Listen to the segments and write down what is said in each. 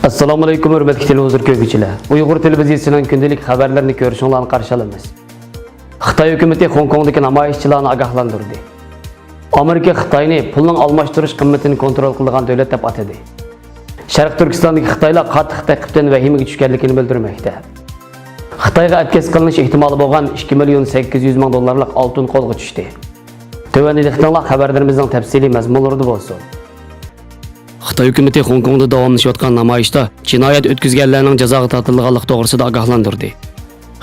Assalomu alaykum hurmatli televizor ko'ruvchilar. Uyg'ur televiziyasining kundalik xabarlarini ko'rishingizni qarshi olamiz. Xitoy hukumatı Hong Kongdagi namoyishchilarni ogohlantirdi. Amerika Xitoyni pulning almashtirish qimmatini kontrol qiladigan davlat deb atadi. Sharq Turkistondagi Xitoylar qattiq ta'qibdan vahimaga tushganligini bildirmoqda. Xitoyga atkaz qilinish ehtimoli bo'lgan 2 million 800 ming dollarlik oltin qo'lga tushdi. Tövənlikdən xəbərlərimizin təfsili məzmunlarında bolsun. Xitoy hukumatı Hong Kongda davamlaşıyotgan namoyishda jinoyat o'tkazganlarning jazoga tortilganligi to'g'risida ogohlantirdi.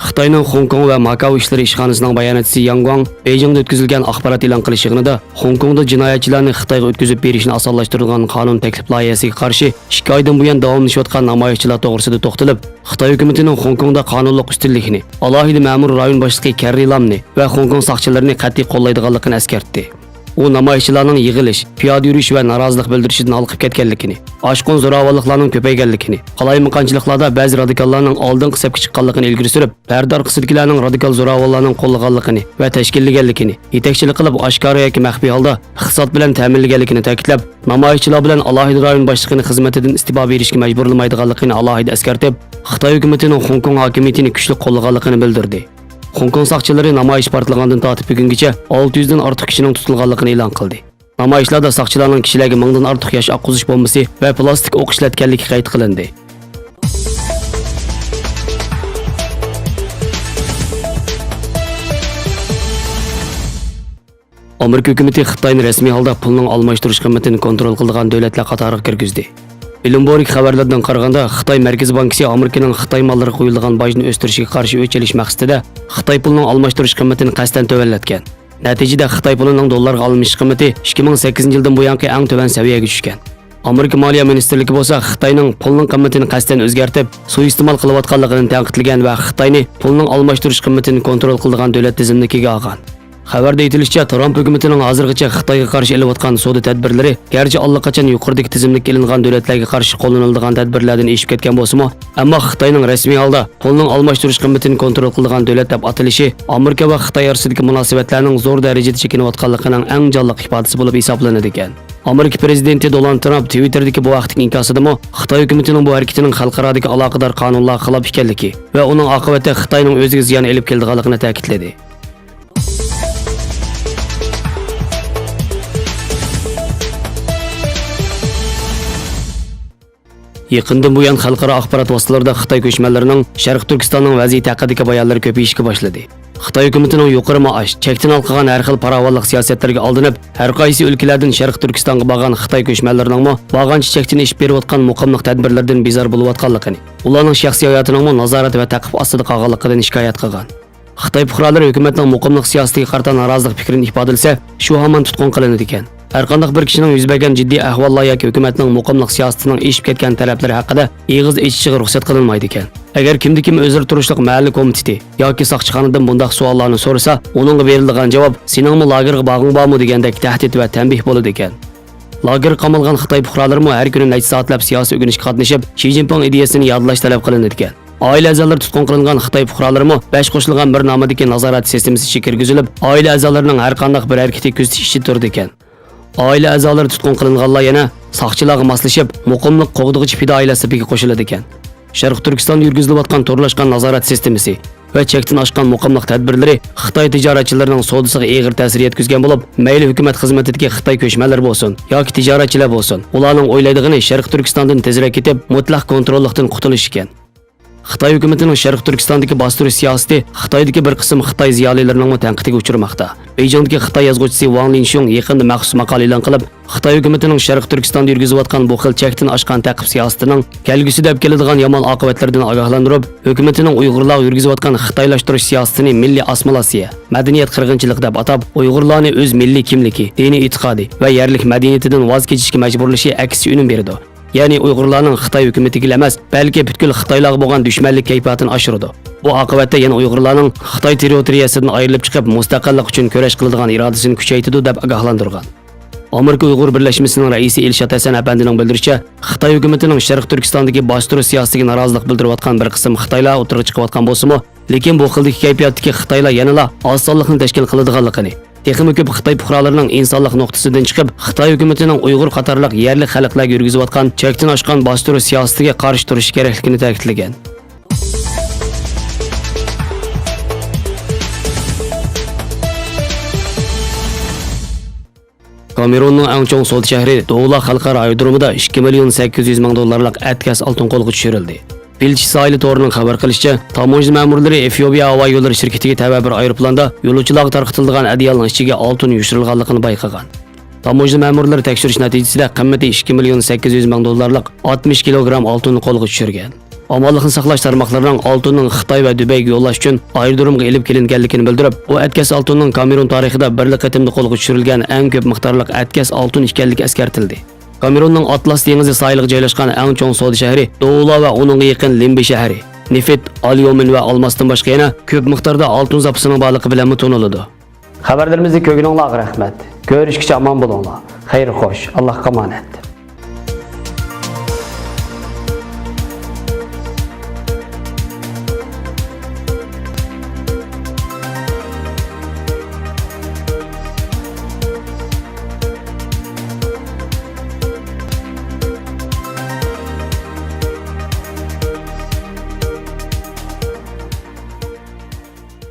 Xitoyning Hong Kong va Makao ishlari ishxonasining bayonotchisi Yang Guang Beijingda o'tkazilgan axborot e'lon qilish yig'inida Hong Kongda jinoyatchilarni Xitoyga o'tkazib berishni osonlashtirgan qonun taklif loyihasiga qarshi 2 oydan buyon davomlashayotgan namoyishchilar to'g'risida to'xtalib, Xitoy hukumatining Hong Kongda qonunlik ustunlikni, alohida ma'mur rayon boshlig'i Carrie Lamni va Hong Kong soqchilarini qat'iy qo'llaydiganligini eskartdi. U namoyishchilarning yig'ilish, piyoda yurish va norozilik bildirishidan olqib ketganligini, oshqon zo'ravonliklarning ko'payganligini, qalaymiqanchiliklarda ba'zi radikallarning oldingi safga chiqqanligini ilgari surib, payda orqasidagilarning radikal zo'ravonlarning qo'llaganligini va tashkillaganligini, yetakchilik qilib oshkora yoki maxfiy holda iqtisod bilan ta'minlaganligini ta'kidlab, namoyishchilar bilan alohida rayon boshlig'ining xizmatidan istibo berishga majburlamaydiganligini alohida eskartib, Xitoy hukumatining Hong Kong hokimiyatini kuchli qo'llaganligini bildirdi. Hong Kong soqchilari namoyish portlagandan tortib bugungacha 600 dan ortiq kishining tutilganligini e'lon qildi. Namoyishlarda soqchilarning kishilarga 1000 dan ortiq yosh oqquzish bombasi va plastik o'q ishlatganligi qayd qilindi. Amerika hukumati Xitoyning rasmiy holda pulning almashtirish qimmatini kontrol qiladigan davlatlar qatoriga kirgizdi. Bloomberg xabarlaridan qaraganda, Xitoy Markaziy bankisi Amerikaning Xitoy mollariga qo'yilgan bojni o'stirishga qarshi o'chilish maqsadida Xitoy pulining almashtirish qimmatini qasddan to'vanlatgan. Natijada Xitoy pulining dollarga alinish qimmati 2008-yildan buyangi eng to'van saviyaga tushgan. Amerika Moliya ministrligi bo'lsa Xitoyning pulining qimmatini qasddan o'zgartirib, suiiste'mol qilayotganligini tanqidlagan va Xitoyni pulining almashtirish qimmatini kontrol qiladigan davlat tizimligiga olgan. Xabarda aytilishicha, Trump hukumatining hozirgacha Xitoyga qarshi olayotgan savdo tadbirlari garchi allaqachon yuqoridagi tizimlik ilingan davlatlarga qarshi qo'llaniladigan tadbirlardan eshib ketgan bo'lsa-mu, ammo Xitoyning rasmiy holda pulning almashtirish qimmatini kontrol qiladigan davlat deb atalishi Amerika va Xitoy orasidagi munosabatlarning zo'r darajada chekinayotganligining eng jonliq ifodasi bo'lib hisoblanadi ekan. Amerika prezidenti Donald Trump Twitter'dagi bu vaqtdagi inkosida Xitoy hukumatining bu harakatining xalqarodagi aloqador qonunlarga xilof ekanligi va uning oqibatida Xitoyning o'ziga ziyon olib kelganligini ta'kidladi. Yaqindan buyon xalqaro axborot vositalarida Xitoy ko'chmanlarining Sharq Turkistonning vaziyati haqidagi bayonlar ko'payishga boshladi. Xitoy hukumatining yuqori maosh, chekdan olqigan har xil farovonlik siyosatlarga aldinib, har qaysi o'lkalardan Sharq Turkistonga borgan Xitoy ko'chmanlarining borgancha chekdan ish berayotgan muqimlik tadbirlardan bezor bo'layotganligini, ularning shaxsiy hayotining nazorat va taqib ostida qolganligidan shikoyat qilgan. Xitoy fuqarolari hukumatning muqimlik siyosatiga qarshi norozilik fikrini ifodalasa, shu hamon tutqun qilinadi ekan. Har qanday bir kishining yuz bergan jiddiy ahvollar yoki hukumatning muqimlik siyosatining eshib ketgan talablari haqida eg'iz echishiga ruxsat qilinmaydi ekan. Agar kimdir-kim o'zaro turishliq mahalliy komiteti yoki soqchixonadan bunday savollarni so'rasa, uningga beriladigan javob "Seningmi lagerga bog'ing bormi?" degandek tahdid va tanbih bo'ladi ekan. Lager qamalgan Xitoy fuqarolari har kuni necha soatlab siyosiy o'rganishga qatnashib, Xi Jinping ideyasini yodlash talab qilinadi ekan. Oila a'zolari tutqun qilingan Xitoy fuqarolari bash qo'shilgan bir nomidagi nazorat sistemasi ichiga kirgizilib, oila a'zolarining har qanday bir harakati kuzatish ichi turdi ekan. Oila a'zolari tutqun qilinganlar yana soqchilarga moslashib, muqimlik qo'g'dig'ichi fidoilar safiga qo'shiladi ekan. Sharq Turkistonda yurgizilayotgan to'rlashgan nazorat sistemasi va chekdan oshgan muqimlik tadbirlari Xitoy tijoratchilarining savdosiga og'ir ta'sir yetkazgan bo'lib, mayli hukumat xizmatidagi Xitoy ko'chmanlari bo'lsin yoki tijoratchilar bo'lsin, ularning o'ylaydigani Sharq Turkistondan tezroq ketib, mutlaq kontrollikdan qutulish ekan. Xitoy hukumatining Sharq Turkistondagi bostirish siyosati Xitoydagi bir qism Xitoy ziyolilarining tanqidiga uchramoqda. Beijingdagi Xitoy yozuvchisi Wang Linshun yaqinda maxsus maqola e'lon qilib, Xitoy hukumatining Sharq Turkistonda yurgizayotgan bu xil chekdan oshgan taqib siyosatining kelgusida keladigan yomon oqibatlaridan ogohlantirib, hukumatining Uyg'urlar yurgizayotgan Xitoylashtirish siyosatini milliy assimilyatsiya, madaniyat qirg'inchiligi deb atab, Uyg'urlarni o'z milliy kimligi, diniy e'tiqodi va yerlik madaniyatidan voz kechishga majburlashi aksi unum berdi. Ya'ni Uyg'urlarning Xitoy hukumatiga emas, balki butkul Xitoylarga bo'lgan dushmanlik kayfiyatini oshirdi. Bu oqibatda yana Uyg'urlarning Xitoy territoriyasidan ayrilib chiqib, mustaqillik uchun kurash qiladigan irodasini kuchaytirdi deb ogohlantirgan. Amerika Uyg'ur birlashmasining raisi Elshad Hasan apandining bildirishicha, Xitoy hukumatining Sharq Turkistondagi bostirish siyosatiga norozilik bildirayotgan bir qism Xitoylar o'tirib chiqayotgan bo'lsa-mu, lekin bu xildagi kayfiyatdagi Xitoylar yanada osonlikni tashkil qiladiganligini, texmi ko'p Xitoy fuqarolarining insonlik nuqtasidan chiqib, Xitoy hukumatining Uyg'ur qatorliq yerli xalqlarga yurgizayotgan chekdan oshgan bostirish siyosatiga qarshi turish kerakligini ta'kidlagan. Kamerunning eng chong so'l shahri Douala xalqaro aerodromida 2 million 800 ming dollarlik atkas oltin qo'lga tushirildi. Bilchi Sahili to'rining xabar qilishicha, tamojna ma'murlari Efiopiya havo yo'llari shirkatiga tabe bir aeroplanda yo'lovchilarga tarqatilgan adyalning ichiga oltin yushirilganligini bayqagan. Tamojna ma'murlari tekshirish natijasida qimmati 2 million 800 ming dollarlik 60 kilogramm oltinni qo'lga tushirgan. Amonlikni saqlash tarmoqlarining oltinning Xitoy va Dubayga yo'llash uchun aerodromga elib kelinganligini bildirib, u atkas oltinning Kamerun tarixida birlik qatimda qo'lga tushirilgan eng ko'p miqdorlik atkas oltin ekanligi eskartildi. Kamerunning Atlas dengizi sohiliga joylashgan eng chong savdo shahri Douala va uning yaqin Limbe shahri neft, alyumin va olmosdan boshqa yana ko'p miqdorda oltin zapasining borligi bilan taniladi. Xabarlarimizni ko'rganingizga rahmat. Ko'rishgacha omon bo'linglar. Xayr xo'sh, Allohga omonat.